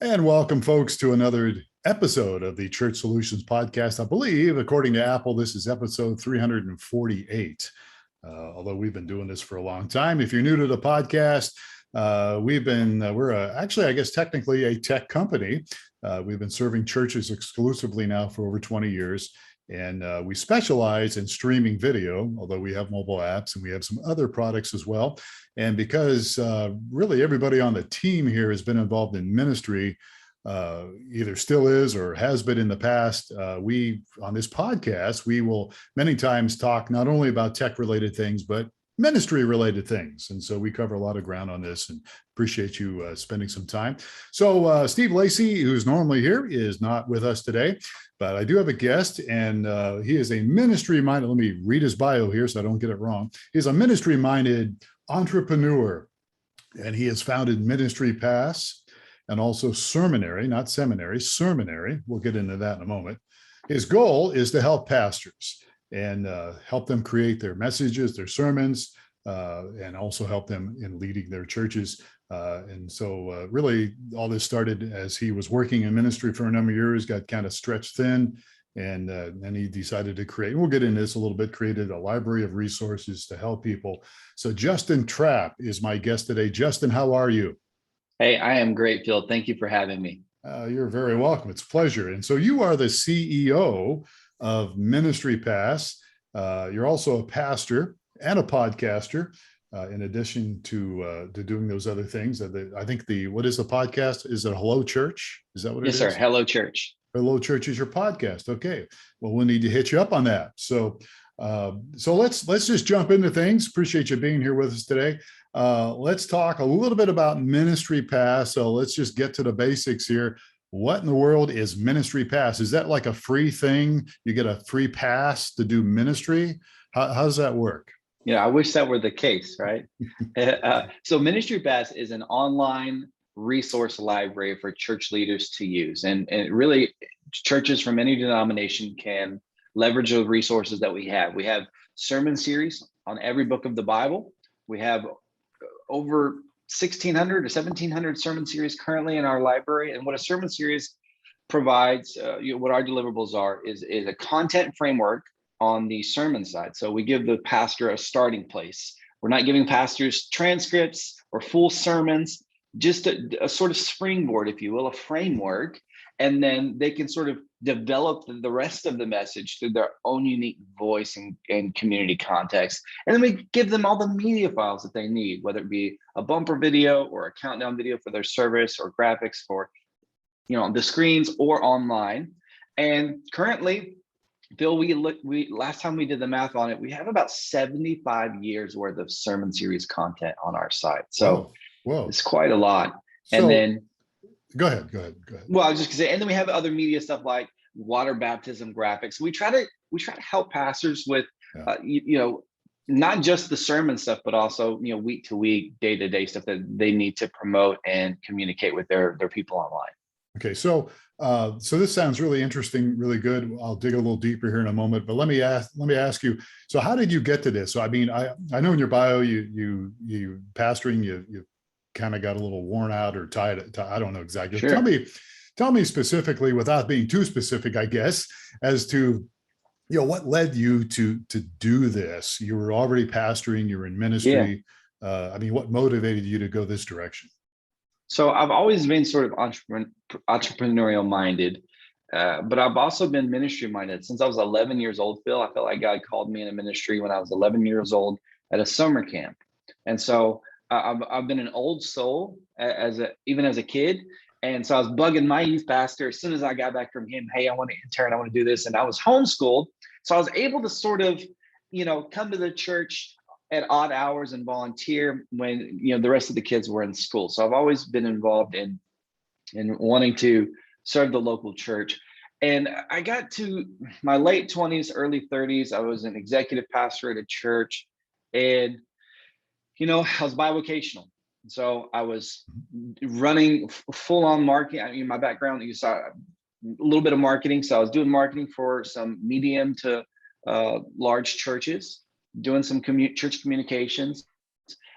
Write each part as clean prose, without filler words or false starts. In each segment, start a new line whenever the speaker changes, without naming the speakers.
And welcome, folks, to another episode of the Church Solutions Podcast. I believe, according to Apple, this is episode 348. Although we've been doing this for a long time. If you're new to the podcast, we're actually, I guess, technically a tech company. We've been serving churches exclusively now for over 20 years. And we specialize in streaming video, although we have mobile apps and we have some other products as well. And because really everybody on the team here has been involved in ministry, either still is or has been in the past, on this podcast, we will many times talk not only about tech-related things, but ministry-related things. And so we cover a lot of ground on this and appreciate you spending some time. So Steve Lacy, who's normally here, is not with us today. But I do have a guest, and he is a ministry-minded, let me read his bio here so I don't get it wrong. He's a ministry-minded entrepreneur, and he has founded Ministry Pass and also Sermonary, not seminary, Sermonary. We'll get into that in a moment. His goal is to help pastors and help them create their messages, their sermons, and also help them in leading their churches. And so really all this started as he was working in ministry for a number of years, got kind of stretched thin, and then he decided to create, we'll get into this a little bit, created a library of resources to help people. So Justin Trapp is my guest today. Justin, how are you?
Hey, I am great, Phil. Thank you for having me.
You're very welcome. It's a pleasure. And so you are the CEO of Ministry Pass. You're also a pastor and a podcaster. In addition to doing those other things. I think what is the podcast? Is it Hello Church? Is that what it is?
Yes, sir. Hello Church.
Hello Church is your podcast. Okay. Well, we'll need to hit you up on that. So let's just jump into things. Appreciate you being here with us today. Let's talk a little bit about Ministry Pass. So let's just get to the basics here. What in the world is Ministry Pass? Is that like a free thing? You get a free pass to do ministry? How does that work?
I wish that were the case, right? So Ministry Pass is an online resource library for church leaders to use. And really, churches from any denomination can leverage the resources that we have. We have sermon series on every book of the Bible. We have over 1,600 or 1,700 sermon series currently in our library. And what a sermon series provides, what our deliverables are, is a content framework on the sermon side. So we give the pastor a starting place. We're not giving pastors transcripts or full sermons, just a sort of springboard, if you will, a framework. And then they can sort of develop the rest of the message through their own unique voice and community context. And then we give them all the media files that they need, whether it be a bumper video or a countdown video for their service or graphics for, the screens or online. And currently, Bill, we last time we did the math on it, we have about 75 years worth of sermon series content on our site. So Whoa. It's quite a lot. So, and then
go ahead.
Well, I was just gonna say, and then we have other media stuff like water baptism graphics. We try to help pastors with not just the sermon stuff, but also week to week, day to day stuff that they need to promote and communicate with their people online.
Okay, so this sounds really interesting, really good. I'll dig a little deeper here in a moment, but let me ask you. So, how did you get to this? So, I mean, I know in your bio you pastoring, you kind of got a little worn out or tired. I don't know exactly.
Sure.
Tell me specifically, without being too specific, I guess, as to what led you to do this. You were already pastoring. You were in ministry. Yeah. What motivated you to go this direction?
So I've always been sort of entrepreneurial minded, but I've also been ministry minded since I was 11 years old. Phil, I felt like God called me into ministry when I was 11 years old at a summer camp, and so I've been an old soul even as a kid. And so I was bugging my youth pastor as soon as I got back from him. Hey, I want to intern. I want to do this, and I was homeschooled, so I was able to sort of come to the church at odd hours and volunteer when the rest of the kids were in school. So I've always been involved in wanting to serve the local church. And I got to my late 20s, early 30s. I was an executive pastor at a church, and I was bi-vocational. So I was running full-on marketing. My background, you saw a little bit of marketing. So I was doing marketing for some medium to large churches, doing some church communications,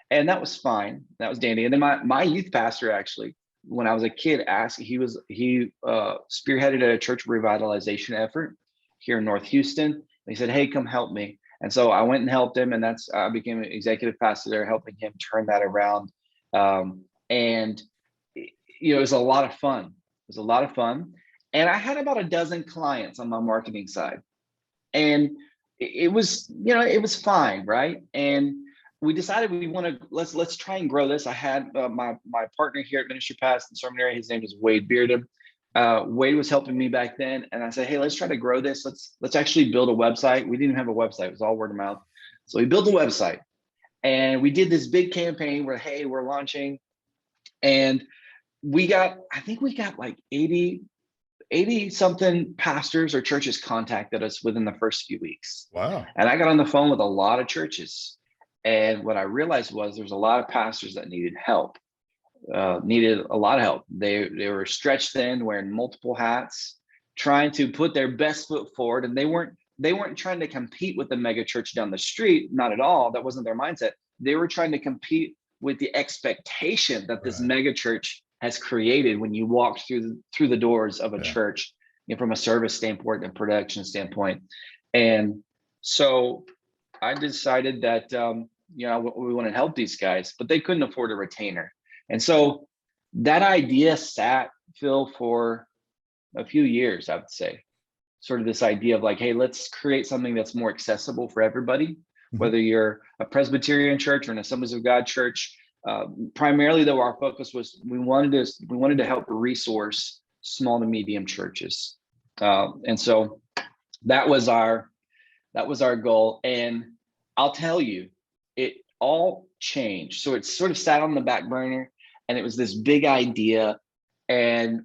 and that was fine. That was dandy. And then my youth pastor actually when I was a kid, he spearheaded a church revitalization effort here in North Houston. And he said, "Hey, come help me." And so I went and helped him, and I became an executive pastor there, helping him turn that around. And it was a lot of fun. It was a lot of fun. And I had about a dozen clients on my marketing side. And it was fine, right? And we decided we want to let's try and grow this. I had my partner here at Ministrypass and Sermonary. His name is Wade Beardham. Wade was helping me back then, and I said, "Hey, let's try to grow this. Let's actually build a website." We didn't have a website; it was all word of mouth. So we built a website, and we did this big campaign where, "Hey, we're launching," and I think we got like 80 something pastors or churches contacted us within the first few weeks.
Wow.
And I got on the phone with a lot of churches. And what I realized was there's a lot of pastors that needed help, needed a lot of help. They were stretched thin, wearing multiple hats, trying to put their best foot forward. And they weren't trying to compete with the mega church down the street. Not at all. That wasn't their mindset. They were trying to compete with the expectation that this mega church has created when you walk through the doors of a church, from a service standpoint and production standpoint. And so I decided that we want to help these guys, but they couldn't afford a retainer. And so that idea sat, Phil, for a few years, I would say. Sort of this idea of like, hey, let's create something that's more accessible for everybody, whether you're a Presbyterian church or an Assemblies of God church. Primarily, though, our focus was we wanted to help resource small to medium churches, and so that was our goal. And I'll tell you, it all changed. So it sort of sat on the back burner, and it was this big idea. And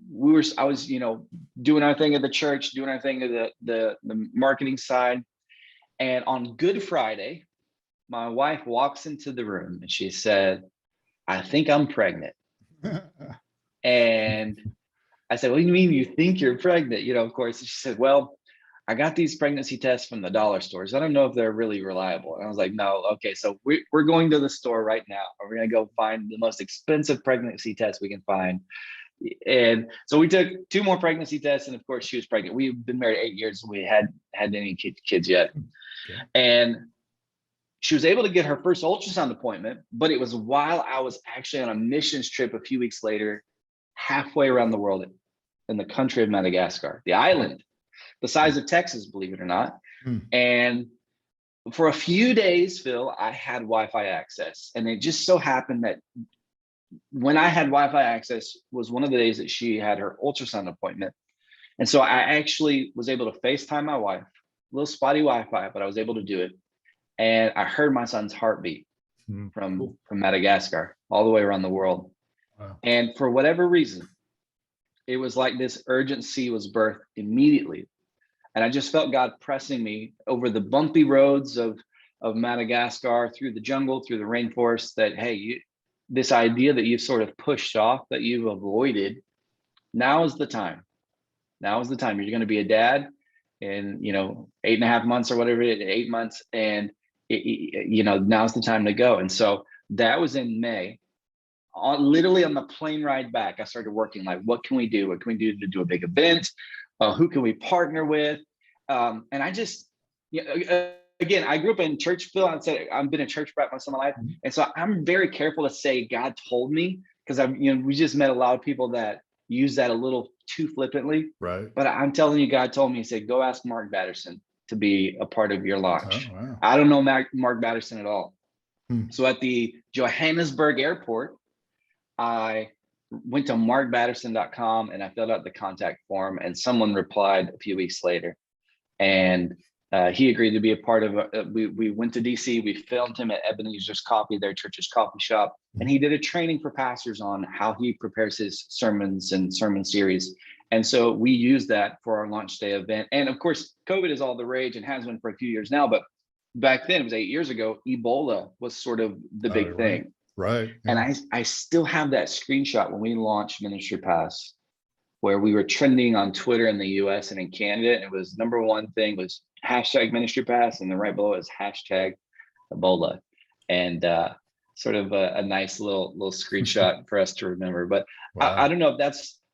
I was doing our thing at the church, doing our thing at the marketing side. And on Good Friday, my wife walks into the room and she said, "I think I'm pregnant." And I said, "What do you mean you think you're pregnant?" Of course. And she said, "Well, I got these pregnancy tests from the dollar stores. I don't know if they're really reliable." And I was like, "No, okay, so we're going to the store right now. We're going to go find the most expensive pregnancy test we can find." And so we took 2 more pregnancy tests, and of course she was pregnant. We've been married 8 years, and we hadn't had any kids yet. Okay. And she was able to get her first ultrasound appointment, but it was while I was actually on a missions trip a few weeks later, halfway around the world in the country of Madagascar, the island, the size of Texas, believe it or not. And for a few days, Phil, I had Wi-Fi access. And it just so happened that when I had Wi-Fi access was one of the days that she had her ultrasound appointment. And so I actually was able to FaceTime my wife, a little spotty Wi-Fi, but I was able to do it. And I heard my son's heartbeat from Madagascar all the way around the world. Wow. And for whatever reason, it was like this urgency was birthed immediately. And I just felt God pressing me over the bumpy roads of Madagascar, through the jungle, through the rainforest, that, hey, this idea that you've sort of pushed off, that you've avoided, now is the time. Now is the time. You're going to be a dad in 8.5 months or whatever it is, 8 months. And now's the time to go. And so that was in May. Literally on the plane ride back, I started working like, what can we do? What can we do to do a big event? Who can we partner with? And I just, again, I grew up in church, Phil. I'd say I've been a church brat most of my life. And so I'm very careful to say God told me, because we just met a lot of people that use that a little too flippantly. Right. But I'm telling you, God told me, he said, go ask Mark Batterson to be a part of your launch. Oh, wow. I don't know Mark Batterson at all. So at the Johannesburg airport, I went to markbatterson.com and I filled out the contact form, and someone replied a few weeks later, and he agreed to be a part of we went to DC. We filmed him at Ebenezer's Coffee, their church's coffee shop, and he did a training for pastors on how he prepares his sermons and sermon series. And so we used that for our launch day event. And of course, COVID is all the rage and has been for a few years now, but back then, it was 8 years ago, Ebola was sort of the big thing. Right. Yeah. And I still have that screenshot when we launched Ministrypass, where we were trending on Twitter in the US and in Canada. And it was number one thing was hashtag Ministrypass, and then right below is hashtag Ebola. And sort of a nice little screenshot for us to remember. But
Wow.
I don't know if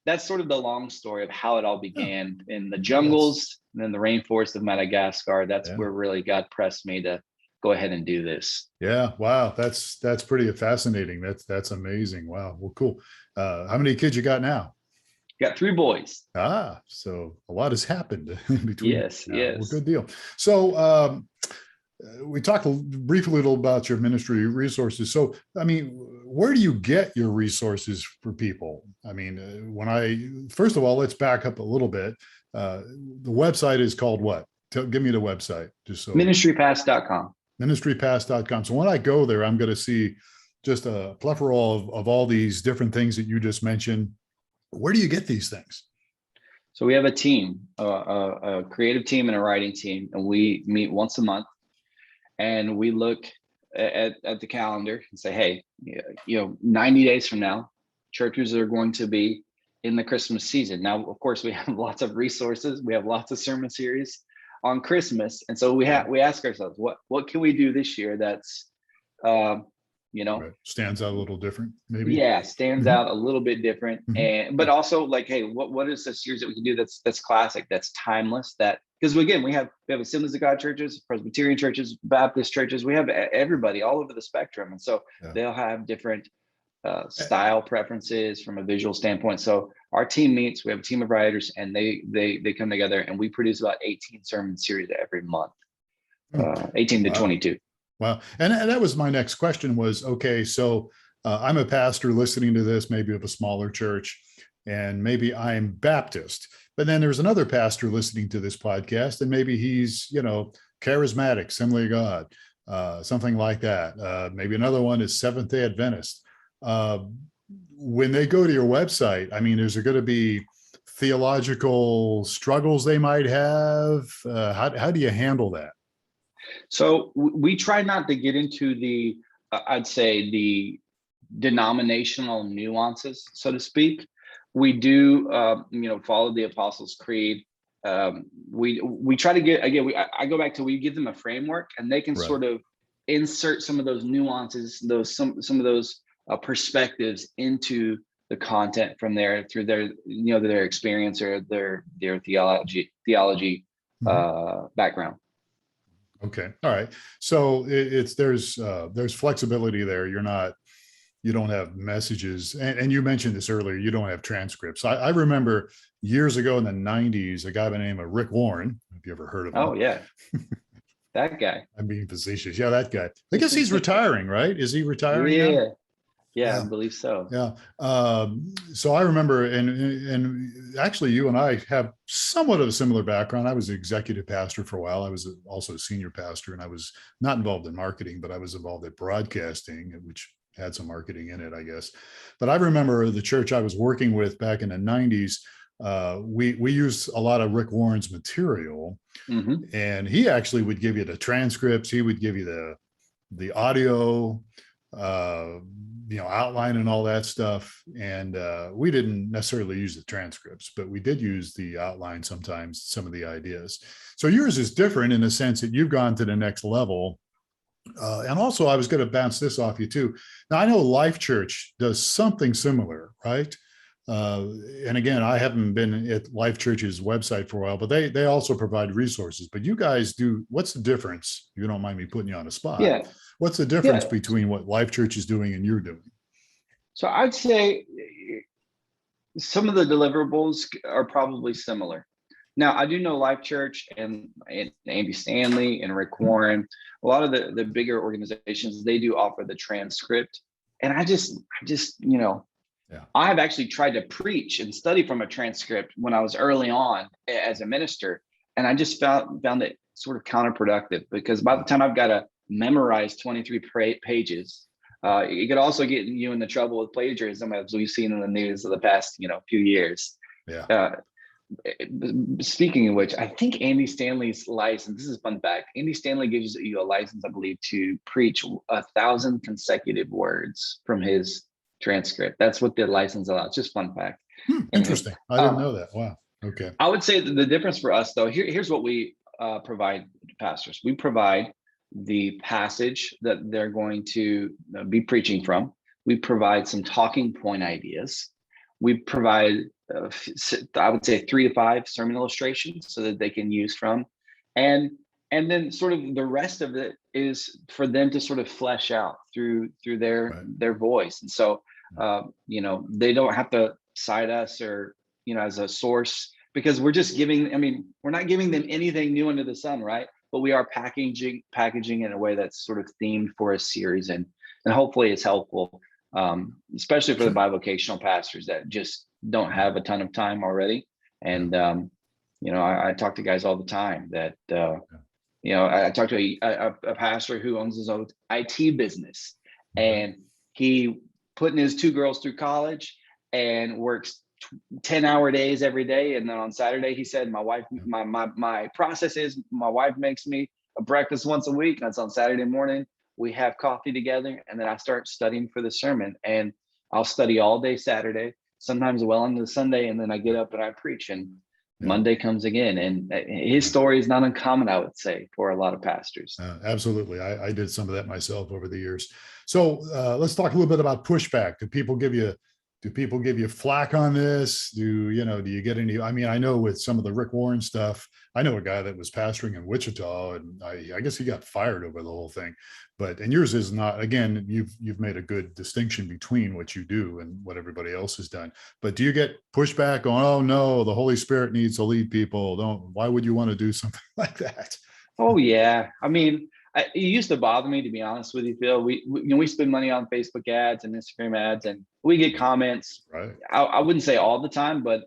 that's sort of the long story of how it all began in the
Yeah,
jungles and then the rainforest of Madagascar. That's
yeah.
where really God pressed me to go ahead and do this.
Yeah. Wow. That's pretty fascinating. That's amazing. Wow. Well, cool. How many kids you got now?
Got 3 boys.
So a lot has happened in between.
Yes,
Now. Well,
yes.
good deal. So we talked briefly a little about your ministry resources. So, I mean, where do you get your resources for people? I mean, first of all, let's back up a little bit. The website is called what? Give me the website. Just so
Ministrypass.com.
Ministrypass.com. So when I go there, I'm going to see just a plethora of all these different things that you just mentioned. Where do you get these things?
So we have a team, a creative team and a writing team, and we meet once a month. And we look at the calendar and say, hey, 90 days from now, churches are going to be in the Christmas season. Now, of course, we have lots of resources. We have lots of sermon series on Christmas. And so we ask ourselves, what can we do this year that's,
Right. Stands out a little different, maybe?
Yeah, stands out a little bit different. But also like, hey, what is the series that we can do that's classic, that's timeless, because again, we have Assemblies of God churches, Presbyterian churches, Baptist churches, we have everybody all over the spectrum. And so they'll have different style preferences from a visual standpoint. So our team meets, we have a team of writers, and they come together, and we produce about 18 sermon series every month, 18 to 22.
Wow. And that was my next question was, okay, so I'm a pastor listening to this, maybe of a smaller church, and maybe I'm Baptist, but then there's another pastor listening to this podcast, and maybe he's, charismatic, Assembly of God, something like that. Maybe another one is Seventh-day Adventist. When they go to your website, I mean, is there going to be theological struggles they might have? How do you handle that?
So we try not to get into the, I'd say, the denominational nuances, so to speak. We do, follow the Apostles' Creed. We try to get, again, I go back to, we give them a framework, and they can sort of insert some of those nuances, some of those perspectives into the content from there through their experience or their theology background.
Okay. All right. So there's flexibility there. You don't have messages. And you mentioned this earlier, you don't have transcripts. I remember years ago in the 90s, a guy by the name of Rick Warren. Have you ever heard of him?
Oh, yeah. That guy.
I'm being facetious. Yeah, that guy. I guess he's retiring, right? Is he retiring now?
Yeah, I believe so.
Yeah. So I remember, and actually you and I have somewhat of a similar background. I was an executive pastor for a while. I was also a senior pastor, and I was not involved in marketing, but I was involved in broadcasting, which had some marketing in it, I guess. But I remember the church I was working with back in the 90s, we used a lot of Rick Warren's material, and he actually would give you the transcripts. He would give you the audio, outline and all that stuff. And we didn't necessarily use the transcripts, but we did use the outline sometimes, some of the ideas. So yours is different in the sense that you've gone to the next level. And also, I was going to bounce this off you too. Now, I know Life Church does something similar, right? And again, I haven't been at Life Church's website for a while, but they also provide resources. But you guys do, what's the difference? You don't mind me putting you on a spot.
Yeah.
What's the difference between what Life Church is doing and you're doing?
So I'd say some of the deliverables are probably similar. Now, I do know Life Church and Andy Stanley and Rick Warren, a lot of the bigger organizations, they do offer the transcript. And I just I've actually tried to preach and study from a transcript when I was early on as a minister. And I just found it sort of counterproductive, because by the time I've got to memorize 23 pages, it could also get you into trouble with plagiarism, as we've seen in the news of the past, few years.
Yeah.
Speaking of which, I think Andy Stanley's license, this is a fun fact, Andy Stanley gives you a license, I believe, to preach 1,000 consecutive words from his transcript. That's what the license allows. Just fun fact.
Interesting. I didn't know that. Wow. Okay.
I would say that the difference for us, though, here's what we provide pastors. We provide the passage that they're going to be preaching from. We provide some talking point ideas. We provide, I would say, 3 to 5 sermon illustrations so that they can use from. And then sort of the rest of it is for them to sort of flesh out through their voice. And so, they don't have to cite us or, as a source, because we're just we're not giving them anything new under the sun, right? But we are packaging in a way that's sort of themed for a series, and hopefully it's helpful, especially for the bivocational pastors that just don't have a ton of time already. And I talk to guys all the time that I talked to a pastor who owns his own IT business, and he putting his 2 girls through college and works 10-hour days every day. And then on Saturday, he said, my wife, my process is my wife makes me a breakfast once a week. That's on Saturday morning. We have coffee together, and then I start studying for the sermon, and I'll study all day Saturday, sometimes well into the Sunday. And then I get up and I preach, and Monday comes again. And his story is not uncommon, I would say, for a lot of pastors.
Absolutely. I did some of that myself over the years. So let's talk a little bit about pushback. Do people give you flack on this? Do you get any? I know with some of the Rick Warren stuff, I know a guy that was pastoring in Wichita, and I guess he got fired over the whole thing. And yours is not. Again, you've made a good distinction between what you do and what everybody else has done. But do you get pushback on, oh no, the Holy Spirit needs to lead people? Why would you want to do something like that?
Oh yeah. It used to bother me, to be honest with you, Phil. We spend money on Facebook ads and Instagram ads, and we get comments.
Right.
I wouldn't say all the time, but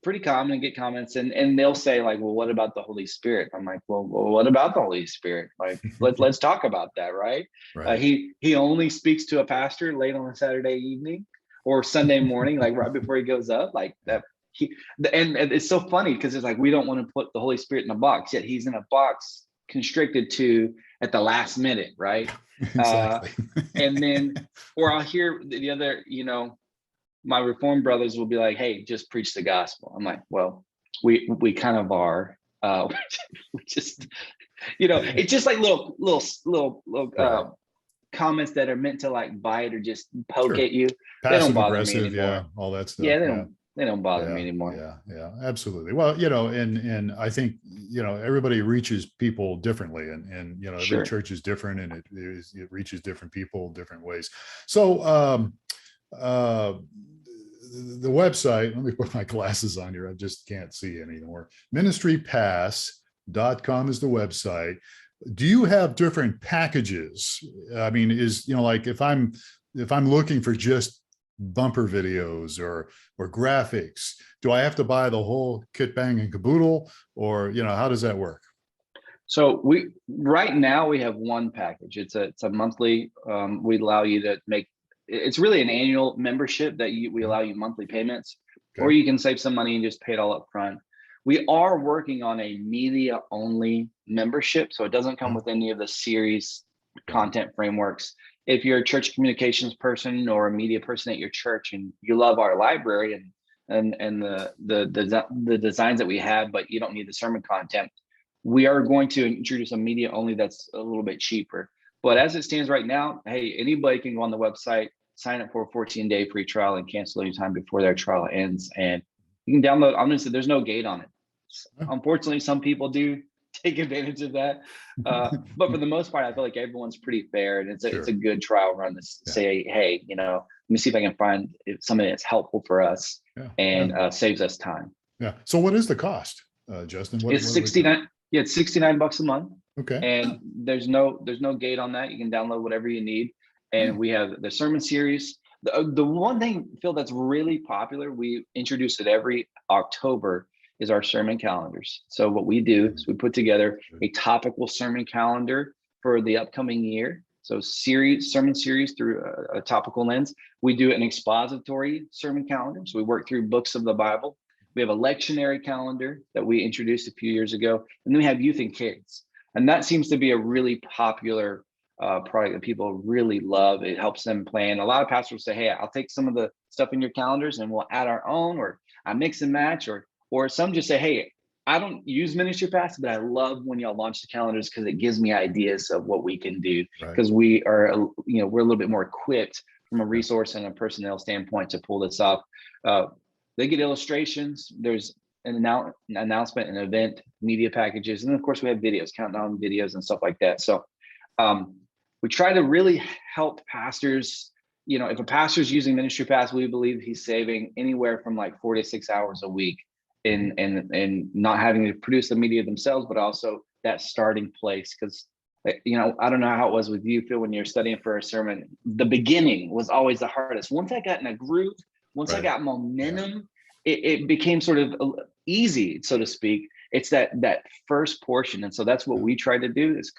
pretty common to get comments, and they'll say like, well, what about the Holy Spirit? I'm like, well, what about the Holy Spirit? Like, let's talk about that, right? He only speaks to a pastor late on a Saturday evening or Sunday morning, like right before he goes up, like that. And it's so funny because it's like, we don't want to put the Holy Spirit in a box, yet he's in a box constricted to at the last minute, right?
Exactly.
And then, or I'll hear the other, my Reformed brothers will be like, hey, just preach the gospel. I'm like, well, we kind of are. We just, it's just like little comments that are meant to like bite or just poke at you.
Passive,
they don't bother
aggressive,
me anymore.
All that stuff.
Yeah, they don't bother me anymore.
Yeah, absolutely. Well, and I think, everybody reaches people differently, and every church is different, and it reaches different people different ways. So the website, let me put my glasses on here, I just can't see anymore. Ministrypass.com is the website. Do you have different packages? Is like if I'm looking for just bumper videos or graphics, do I have to buy the whole kit bang and caboodle, or how does that work?
So right now we have one package. It's a monthly. We allow you to make. It's really an annual membership that we allow you monthly payments, or you can save some money and just pay it all up front. We are working on a media only membership, so it doesn't come with any of the series content frameworks. If you're a church communications person or a media person at your church and you love our library and the designs that we have, but you don't need the sermon content, we are going to introduce a media only that's a little bit cheaper. But as it stands right now, hey, anybody can go on the website, sign up for a 14-day free trial, and cancel anytime before their trial ends. And you can download. I'm going to say there's no gate on it. Unfortunately, some people do take advantage of that. But for the most part, I feel like everyone's pretty fair, and it's a good trial run to say, hey, let me see if I can find something that's helpful for us and saves us time.
Yeah. So what is the cost, Justin?
It's $69. Yeah, it's $69 a month.
Okay.
And there's no gate on that. You can download whatever you need. And we have the sermon series. The one thing, Phil, that's really popular, we introduce it every October, is our sermon calendars. So what we do is we put together a topical sermon calendar for the upcoming year. So sermon series through a topical lens. We do an expository sermon calendar. So we work through books of the Bible. We have a lectionary calendar that we introduced a few years ago. And then we have youth and kids. And that seems to be a really popular product that people really love. It helps them plan. A lot of pastors say, hey, I'll take some of the stuff in your calendars and we'll add our own, or I mix and match, or some just say, hey, I don't use Ministrypass, but I love when y'all launch the calendars because it gives me ideas of what we can do. Because we are, we're a little bit more equipped from a resource and a personnel standpoint to pull this off. They get illustrations. There's an announcement, an event, media packages, and of course we have videos, countdown videos and stuff like that. So we try to really help pastors. If a pastor's using Ministrypass, we believe he's saving anywhere from like 4 to 6 hours a week in not having to produce the media themselves, but also that starting place. Because I don't know how it was with you, Phil, when you're studying for a sermon. The beginning was always the hardest. Once I got in a groove, once I got momentum, it became sort of easy, so to speak. It's that first portion, and so that's what we try to do, is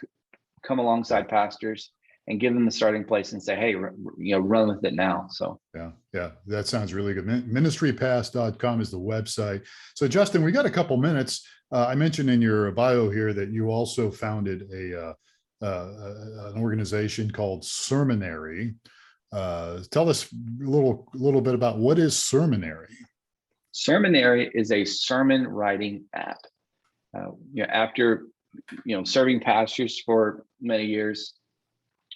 come alongside pastors and give them the starting place and say, hey, run with it now. So yeah, that sounds really good. Ministrypass.com is the website. So Justin, we got a couple minutes. I mentioned in your bio here that you also founded an organization called Sermonary. Tell us a little bit about what is Sermonary. Sermonary is a sermon writing app. After serving pastors for many years,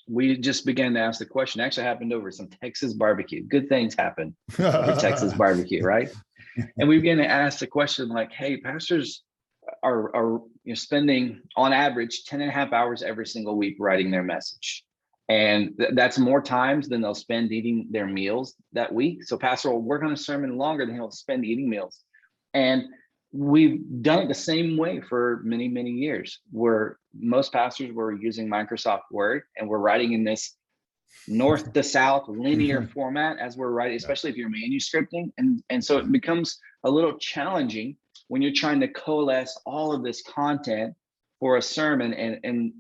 we just began to ask the question. It actually happened over some Texas barbecue. Good things happen over Texas barbecue, right? And we began to ask the question like, hey, pastors are spending on average 10.5 hours every single week writing their message. And that's more times than they'll spend eating their meals that week. So pastor will work on a sermon longer than he'll spend eating meals. And we've done it the same way for many, many years, where most pastors were using Microsoft Word, and we're writing in this north to south linear format as we're writing, especially if you're manuscripting. And so it becomes a little challenging when you're trying to coalesce all of this content for a sermon, and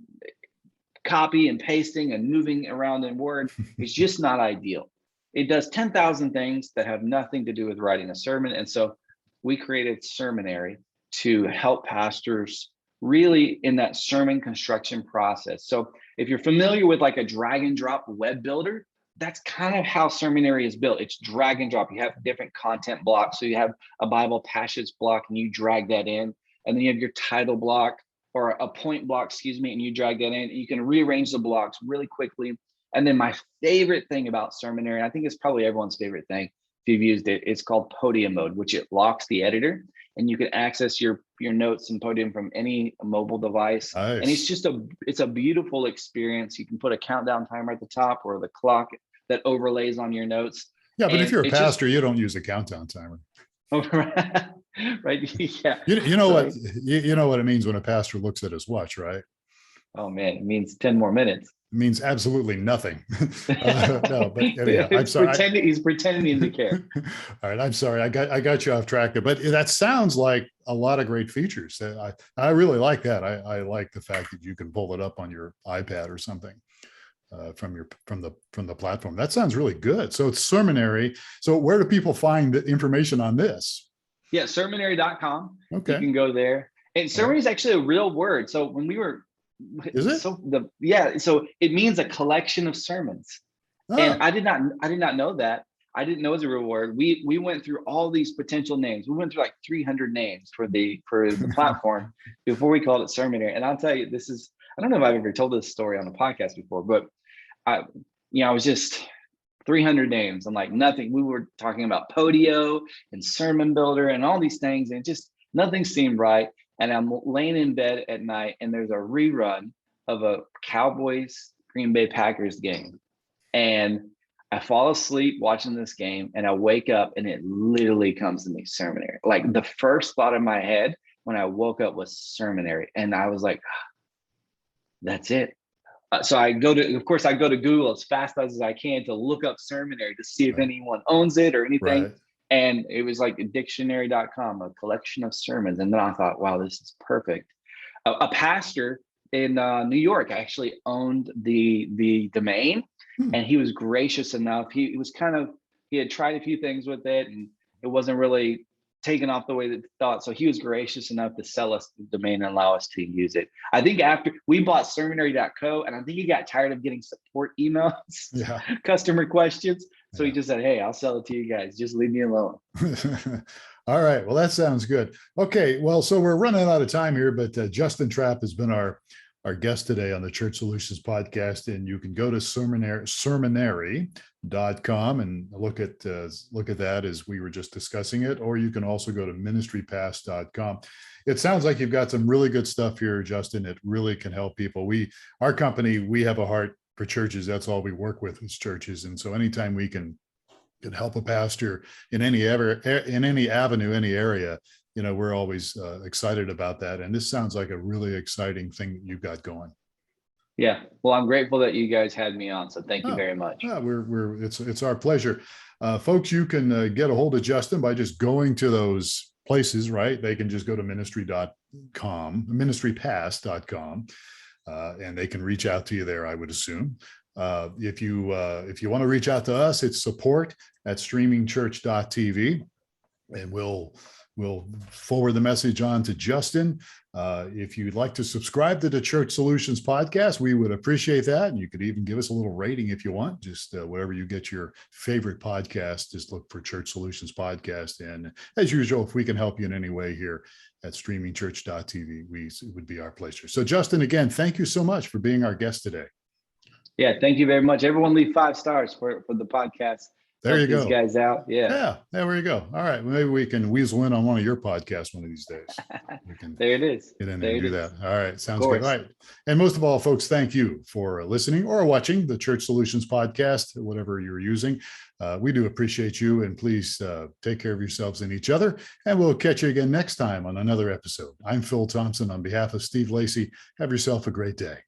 copy and pasting and moving around in Word is just not ideal. It does 10,000 things that have nothing to do with writing a sermon. And so we created Sermonary to help pastors really in that sermon construction process. So if you're familiar with like a drag and drop web builder, that's kind of how Sermonary is built. It's drag and drop. You have different content blocks. So you have a Bible passage block and you drag that in, and then you have your title block, or a point block, and you drag that in. You can rearrange the blocks really quickly. And then my favorite thing about Sermonary, and I think it's probably everyone's favorite thing if you've used it, it's called Podium mode, which it locks the editor, and you can access your notes in Podium from any mobile device. Nice. And it's a beautiful experience. You can put a countdown timer at the top, or the clock that overlays on your notes. Yeah, but if you're a pastor, you don't use a countdown timer. Right. Yeah. You know what it means when a pastor looks at his watch, right? Oh man, it means 10 more minutes. It means absolutely nothing. No, but anyhow, I'm sorry. He's pretending to care. All right, I'm sorry. I got you off track there, but that sounds like a lot of great features. I really like that. I like the fact that you can pull it up on your iPad or something from the platform. That sounds really good. So it's Sermonary. So where do people find the information on this? Yeah, sermonary.com. Okay. You can go there. And sermonary is actually a real word. So when we were, is it? So it means a collection of sermons. Oh. And I did not know that. I didn't know it was a real word. We went through all these potential names. We went through like 300 names for the platform before we called it Sermonary. And I'll tell you, I don't know if I've ever told this story on a podcast before, but I was just 300 names. I'm like, nothing. We were talking about Podio and Sermon Builder and all these things, and just nothing seemed right. And I'm laying in bed at night, and there's a rerun of a Cowboys Green Bay Packers game. And I fall asleep watching this game, and I wake up, and it literally comes to me, Sermonary. Like the first thought in my head when I woke up was Sermonary. And I was like, that's it. So I go to Google as fast as I can to look up Sermonary to see if anyone owns it or anything. Right. And it was like dictionary.com, a collection of sermons. And then I thought, wow, this is perfect. A pastor in New York actually owned the domain, and he was gracious enough. He had tried a few things with it, and it wasn't really taken off the way that they thought. So he was gracious enough to sell us the domain and allow us to use it. I think after we bought Sermonary.co, and I think he got tired of getting support emails,
Yeah.
customer questions. So he
Yeah.
just said, hey, I'll sell it to you guys. Just leave me alone.
All right. Well, that sounds good. Okay. Well, so we're running out of time here, but Justin Trapp has been our guest today on the Church Solutions podcast, and you can go to Sermonary.com and look at that as we were just discussing it, or you can also go to Ministrypass.com. It sounds like you've got some really good stuff here, Justin. It really can help people. Our company, we have a heart for churches. That's all we work with is churches, and so anytime we can help a pastor in any avenue, any area, we're always excited about that. And this sounds like a really exciting thing that you've got going.
Yeah. Well, I'm grateful that you guys had me on. So thank you very much.
It's our pleasure. Folks, you can get a hold of Justin by just going to those places, right? They can just go to Ministrypass.com, and they can reach out to you there, I would assume. If you want to reach out to us, it's support@streamingchurch.tv, and we'll forward the message on to Justin. If you'd like to subscribe to the Church Solutions podcast, we would appreciate that. And you could even give us a little rating if you want, just wherever you get your favorite podcast, just look for Church Solutions podcast. And as usual, if we can help you in any way here at streamingchurch.tv, it would be our pleasure. So Justin, again, thank you so much for being our guest today.
Yeah, thank you very much. Everyone leave 5 stars for the podcast.
There you go.
These guys out.
Yeah, there you go. All right. Well, maybe we can weasel in on one of your podcasts one of these days. We can
there it is.
Get in there and do that. All right. Sounds good. All right. And most of all, folks, thank you for listening or watching the Church Solutions podcast, whatever you're using. We do appreciate you, and please take care of yourselves and each other. And we'll catch you again next time on another episode. I'm Phil Thompson on behalf of Steve Lacy. Have yourself a great day.